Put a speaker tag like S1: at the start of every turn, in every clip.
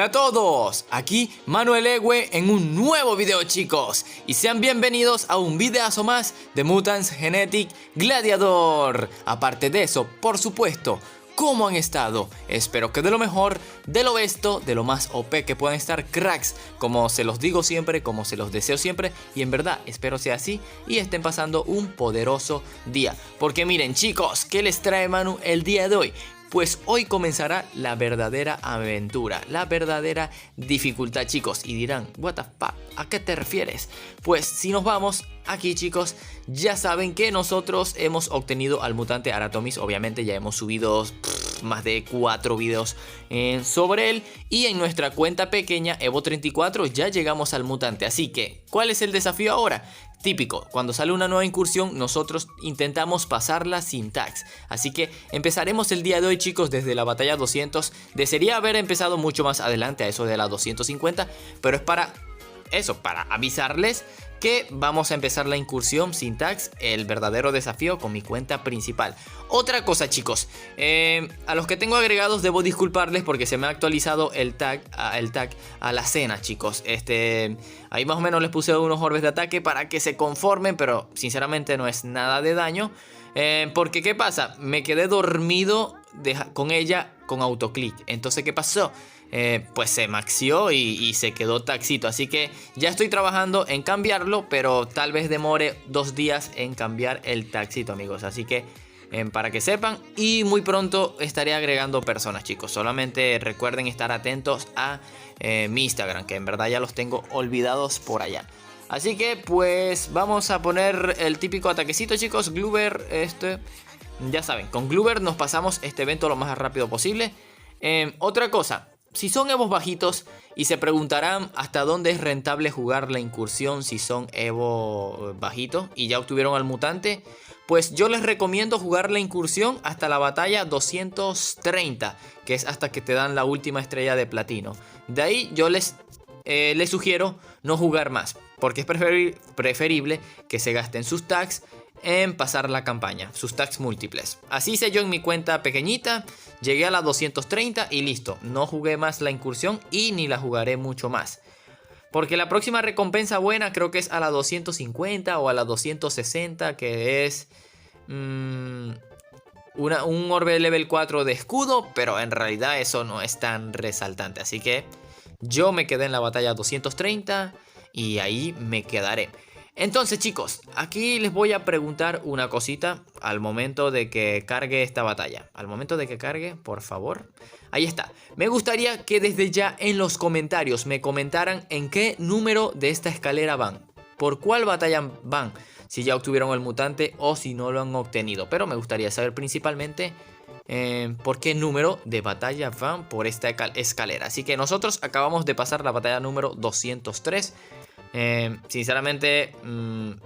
S1: Hola a todos, aquí Manuel Ewe en un nuevo video, chicos, y sean bienvenidos a un videazo más de Mutants Genetic Gladiator. Aparte de eso, por supuesto, ¿cómo han estado? Espero que de lo mejor, de lo besto, de lo más OP que puedan estar, cracks, como se los digo siempre, como se los deseo siempre, y en verdad espero sea así y estén pasando un poderoso día. Porque miren, chicos, ¿qué les trae Manu el día de hoy? Pues hoy comenzará la verdadera aventura, la verdadera dificultad, chicos. Y dirán, what the fuck, ¿a qué te refieres? Pues si nos vamos aquí, chicos, ya saben que nosotros hemos obtenido al mutante Aratomis. Obviamente ya hemos subido más de 4 videos sobre él. Y en nuestra cuenta pequeña Evo34 ya llegamos al mutante. Así que, ¿cuál es el desafío ahora? Típico, cuando sale una nueva incursión nosotros intentamos pasarla sin tags. Así que empezaremos el día de hoy, chicos, desde la batalla 200. Desearía haber empezado mucho más adelante, a eso de la 250, pero es para eso, para avisarles que vamos a empezar la incursión sin tags, el verdadero desafío con mi cuenta principal. Otra cosa, chicos, a los que tengo agregados debo disculparles porque se me ha actualizado el tag a la cena, chicos. Ahí más o menos les puse unos orbes de ataque para que se conformen, pero sinceramente no es nada de daño. Porque ¿qué pasa? Me quedé dormido con ella con autoclick. Entonces, ¿qué pasó? Pues se maxió y se quedó taxito. Así que ya estoy trabajando en cambiarlo, pero tal vez demore 2 días en cambiar el taxito, amigos. Así que para que sepan, y muy pronto estaré agregando personas, chicos. Solamente recuerden estar atentos a mi Instagram, que en verdad ya los tengo olvidados por allá. Así que pues vamos a poner el típico ataquecito, chicos. Gloober, ya saben, con Gloober nos pasamos este evento lo más rápido posible. Otra cosa, si son Evos bajitos y se preguntarán hasta dónde es rentable jugar la incursión si son Evo bajitos y ya obtuvieron al mutante, pues yo les recomiendo jugar la incursión hasta la batalla 230, que es hasta que te dan la última estrella de platino. De ahí yo les sugiero no jugar más, porque es preferible que se gasten sus tags en pasar la campaña, sus tags múltiples. Así hice yo en mi cuenta pequeñita, llegué a la 230 y listo, no jugué más la incursión y ni la jugaré mucho más. Porque la próxima recompensa buena creo que es a la 250 o a la 260, que es un orbe level 4 de escudo, pero en realidad eso no es tan resaltante. Así que yo me quedé en la batalla 230 y ahí me quedaré. Entonces, chicos, aquí les voy a preguntar una cosita al momento de que cargue esta batalla. Al momento de que cargue, por favor. Ahí está. Me gustaría que desde ya en los comentarios me comentaran en qué número de esta escalera van. ¿Por cuál batalla van? Si ya obtuvieron el mutante o si no lo han obtenido. Pero me gustaría saber principalmente por qué número de batalla van por esta escalera. Así que nosotros acabamos de pasar la batalla número 203. Sinceramente,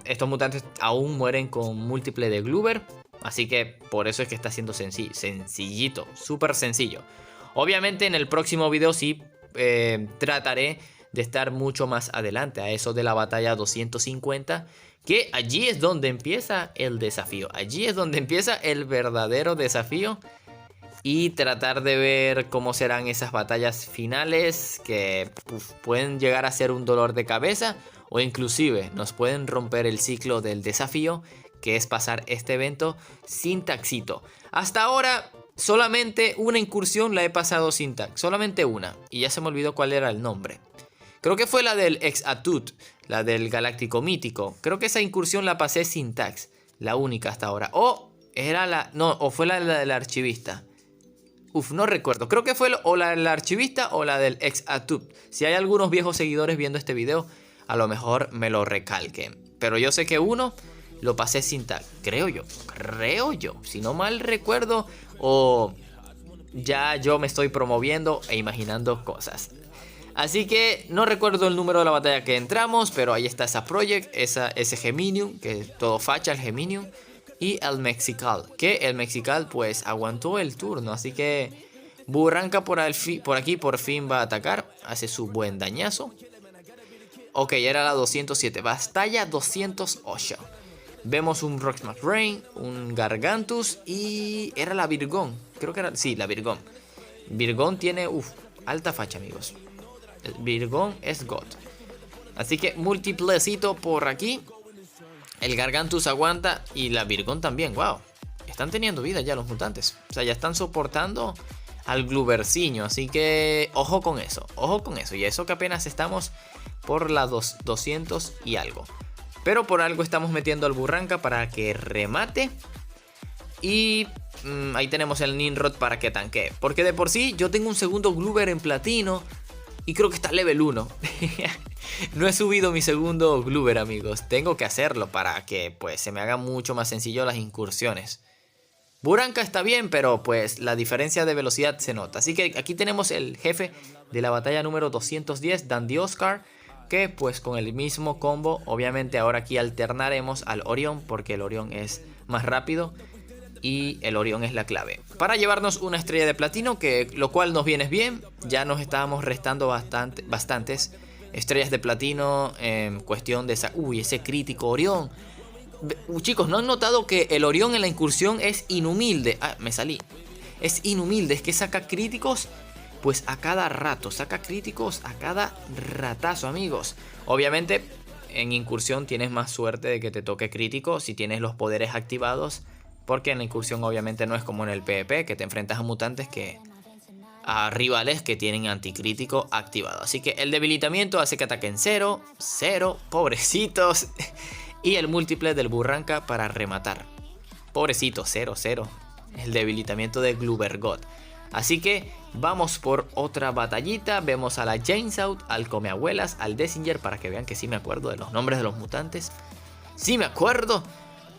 S1: estos mutantes aún mueren con múltiple de Gloober. Así que por eso es que está siendo sencillito, súper sencillo. Obviamente en el próximo video sí trataré de estar mucho más adelante, a eso de la batalla 250. Que allí es donde empieza el desafío. Allí es donde empieza el verdadero desafío. Y tratar de ver cómo serán esas batallas finales que pueden llegar a ser un dolor de cabeza o inclusive nos pueden romper el ciclo del desafío, que es pasar este evento sin taxito. Hasta ahora solamente una incursión la he pasado sin tag, solamente una, y ya se me olvidó cuál era el nombre. Creo que fue la del Ex-Atut, la del Galáctico Mítico. Creo que esa incursión la pasé sin tags, la única hasta ahora. O fue la del Archivista. No recuerdo, creo que fue o la del Archivista o la del Ex-Atut. Si hay algunos viejos seguidores viendo este video, a lo mejor me lo recalquen. Pero yo sé que uno lo pasé sin tag, creo yo, si no mal recuerdo. O ya yo me estoy promoviendo e imaginando cosas. Así que no recuerdo el número de la batalla que entramos, pero ahí está esa Project, ese Geminium, que todo facha el Geminium. Y el Mexical, que el Mexical pues aguantó el turno, así que Burranca por aquí por fin va a atacar, hace su buen dañazo. Ok, era la 207, batalla 208. Vemos un Rocksmith Rain, un Gargantus y era la Virgón, creo que era, sí, la Virgón. Virgón tiene, alta facha, amigos. El Virgón es God. Así que multiplecito por aquí. El Gargantus aguanta y la Virgón también. Wow. Están teniendo vida ya los mutantes. O sea, ya están soportando al Gluberciño. Así que ojo con eso. Ojo con eso. Y eso que apenas estamos por la 200 y algo. Pero por algo estamos metiendo al Burranca para que remate. Y ahí tenemos el Nimrod para que tanquee. Porque de por sí yo tengo un segundo Gluber en platino. Y creo que está level 1. No he subido mi segundo Gluber, amigos. Tengo que hacerlo para que pues se me haga mucho más sencillo las incursiones. Burranca está bien, pero pues la diferencia de velocidad se nota. Así que aquí tenemos el jefe de la batalla número 210, Dandy Oscar. Que pues con el mismo combo, obviamente ahora aquí alternaremos al Orión. Porque el Orión es más rápido. Y el Orión es la clave para llevarnos una estrella de platino, que lo cual nos viene bien. Ya nos estábamos restando bastantes estrellas de platino en cuestión de esa... Uy, ese crítico Orión. Chicos, ¿no han notado que el Orión en la incursión es inhumilde? Ah, me salí. Es inhumilde, es que saca críticos pues a cada rato. Saca críticos a cada ratazo, amigos. Obviamente en incursión tienes más suerte de que te toque crítico si tienes los poderes activados. Porque en la incursión obviamente no es como en el PvP, que te enfrentas a mutantes a rivales que tienen anticrítico activado. Así que el debilitamiento hace que ataquen 0, pobrecitos. Y el múltiple del Burranca para rematar. Pobrecitos, 0. El debilitamiento de Glubergot. Así que vamos por otra batallita. Vemos a la Jainsouth, al Comeabuelas, al Dessinger, para que vean que sí me acuerdo de los nombres de los mutantes. Sí me acuerdo.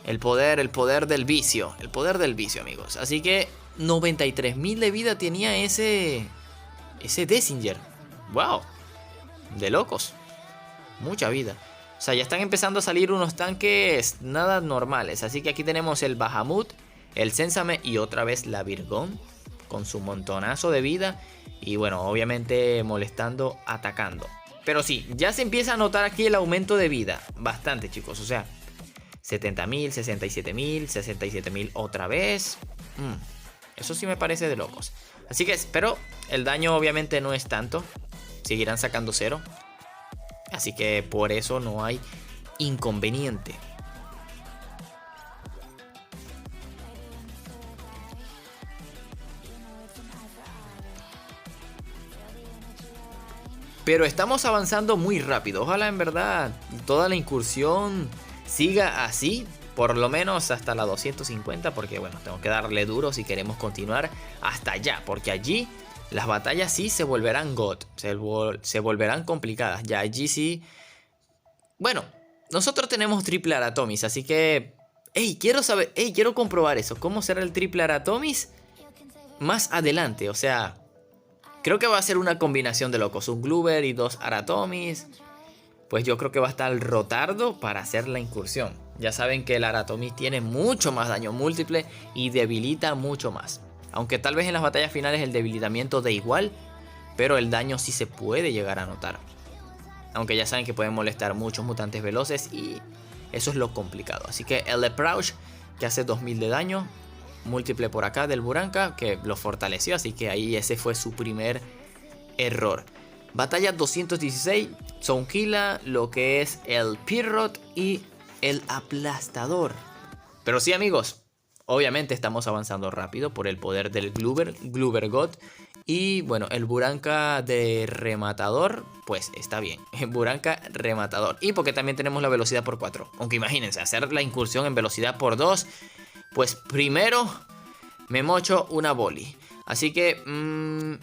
S1: El poder del vicio. El poder del vicio, amigos. Así que 93.000 de vida tenía ese Dessinger. Wow. De locos. Mucha vida. O sea, ya están empezando a salir unos tanques nada normales. Así que aquí tenemos el Bahamut, el Sensame y otra vez la Virgón. Con su montonazo de vida. Y bueno, obviamente molestando, atacando. Pero sí, ya se empieza a notar aquí el aumento de vida. Bastante, chicos. O sea... 70.000, 67.000, 67.000 otra vez. Eso sí me parece de locos. Así que, pero el daño obviamente no es tanto. Seguirán sacando 0. Así que por eso no hay inconveniente. Pero estamos avanzando muy rápido. Ojalá en verdad toda la incursión siga así, por lo menos hasta la 250, porque bueno, tengo que darle duro si queremos continuar hasta allá, porque allí las batallas sí se volverán God, se volverán complicadas, ya allí sí. Bueno, nosotros tenemos triple Aratomis, así que, quiero comprobar eso, cómo será el triple Aratomis más adelante, o sea, creo que va a ser una combinación de locos, un Gluber y 2 Aratomis. Pues yo creo que va a estar el Rotardo para hacer la incursión. Ya saben que el Aratomis tiene mucho más daño múltiple y debilita mucho más. Aunque tal vez en las batallas finales el debilitamiento de igual, pero el daño sí se puede llegar a notar. Aunque ya saben que pueden molestar muchos mutantes veloces y eso es lo complicado. Así que el Leprauch, que hace 2000 de daño, múltiple por acá del Burranca, que lo fortaleció. Así que ahí ese fue su primer error. Batalla 216, Soundkilla, lo que es el Pirrot y el Aplastador. Pero sí, amigos, obviamente estamos avanzando rápido por el poder del Glubergot. Y bueno, el Burranca de Rematador, pues está bien. Burranca Rematador. Y porque también tenemos la velocidad por 4. Aunque imagínense, hacer la incursión en velocidad por 2. Pues primero me mocho una boli. Así que,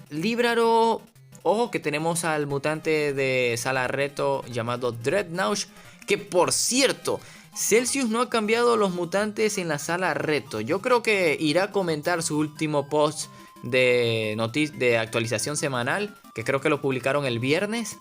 S1: Líbraro... Ojo que tenemos al mutante de sala reto llamado Dreadnought. Que por cierto, Celsius no ha cambiado los mutantes en la sala reto. Yo creo que irá a comentar su último post de actualización semanal. Que creo que lo publicaron el viernes.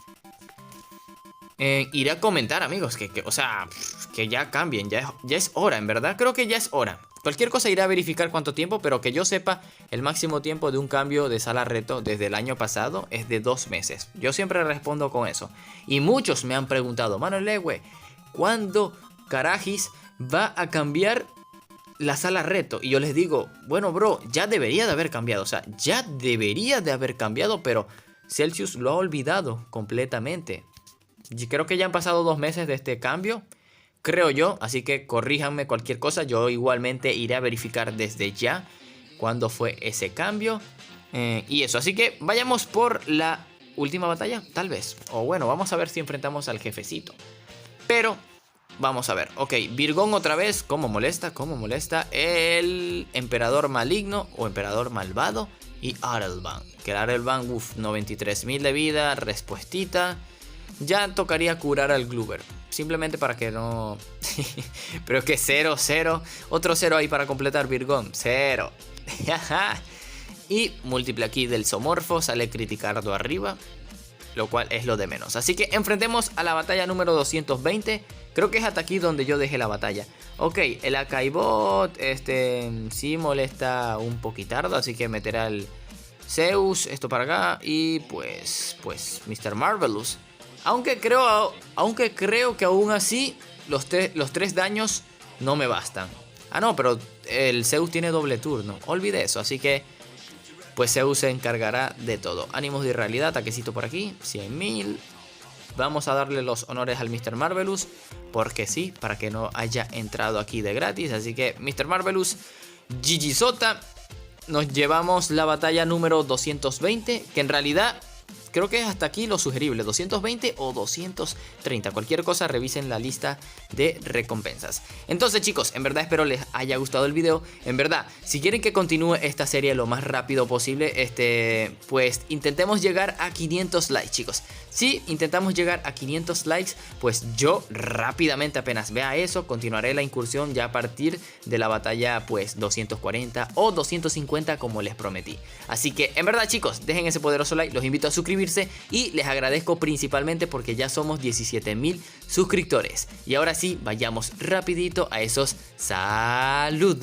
S1: Iré a comentar, amigos, o sea, que ya cambien, ya es hora, en verdad, creo que ya es hora. Cualquier cosa iré a verificar cuánto tiempo, pero que yo sepa, el máximo tiempo de un cambio de sala reto desde el año pasado es de 2 meses. Yo siempre respondo con eso. Y muchos me han preguntado, Manuel Egue, ¿cuándo carajis va a cambiar la sala reto? Y yo les digo, bueno, bro, ya debería de haber cambiado, o sea, ya debería de haber cambiado, pero Celsius lo ha olvidado completamente. Y creo que ya han pasado 2 meses de este cambio, creo yo, así que corríjanme cualquier cosa. Yo igualmente iré a verificar desde ya cuándo fue ese cambio. Y eso, así que vayamos por la última batalla, tal vez. O bueno, vamos a ver si enfrentamos al jefecito. Pero vamos a ver. Ok, Virgón otra vez. ¿Cómo molesta? ¿Cómo molesta? El emperador maligno o emperador malvado. Y Arelvan. Que el Arelvan, 93.000 de vida, respuestita. Ya tocaría curar al Gloober. Simplemente para que no... Pero es que 0, 0. Otro 0 ahí para completar Virgón. 0. Y múltiple aquí del Zoomorfo. Sale Criticardo arriba, lo cual es lo de menos. Así que enfrentemos a la batalla número 220. Creo que es hasta aquí donde yo dejé la batalla. Ok, el Akaibot sí molesta un poquitardo, así que meterá al Zeus, esto para acá. Y pues Mr. Marvelous. Aunque creo que aún así los 3 daños no me bastan. Ah, no, pero el Zeus tiene doble turno. Olvidé eso, así que pues Zeus se encargará de todo. Ánimos de irrealidad, ataquecito por aquí, 100.000. Vamos a darle los honores al Mr. Marvelous, porque sí, para que no haya entrado aquí de gratis. Así que Mr. Marvelous, GG Sota. Nos llevamos la batalla número 220, que en realidad creo que es hasta aquí lo sugerible, 220 o 230. Cualquier cosa, revisen la lista de recompensas. Entonces, chicos, en verdad espero les haya gustado el video. En verdad, si quieren que continúe esta serie lo más rápido posible, pues intentemos llegar a 500 likes, chicos. Si intentamos llegar a 500 likes, pues yo rápidamente, apenas vea eso, continuaré la incursión ya a partir de la batalla pues 240 o 250 como les prometí. Así que en verdad, chicos, dejen ese poderoso like, los invito a suscribirse y les agradezco principalmente porque ya somos 17.000 suscriptores. Y ahora sí, vayamos rapidito a esos saludos.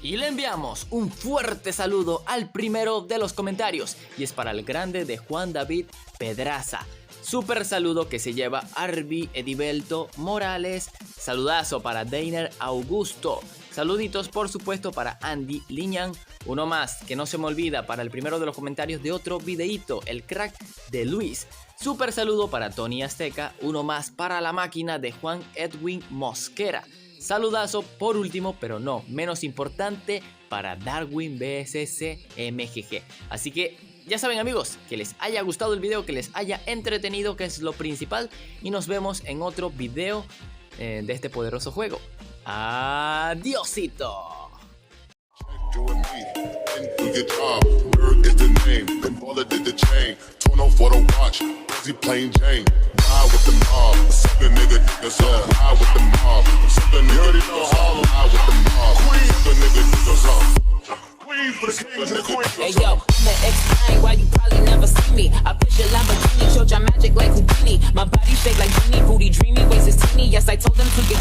S1: Y le enviamos un fuerte saludo al primero de los comentarios, y es para el grande de Juan David Pedraza. Super saludo que se lleva Arby Edibelto Morales. Saludazo para Deiner Augusto. Saluditos por supuesto para Andy Liñán. Uno más que no se me olvida para el primero de los comentarios de otro videíto, el crack de Luis. Super saludo para Tony Azteca. Uno más para la máquina de Juan Edwin Mosquera. Saludazo por último, pero no menos importante, para Darwin BSC MGG. Así que ya saben, amigos, que les haya gustado el video, que les haya entretenido, que es lo principal. Y nos vemos en otro video de este poderoso juego. Adiósito.
S2: Hey yo, I'ma explain why you probably never see me. I push your Lamborghini, showed your magic like Houdini. My body shaped like Genie, booty dreamy, waist is teeny. Yes, I told them to get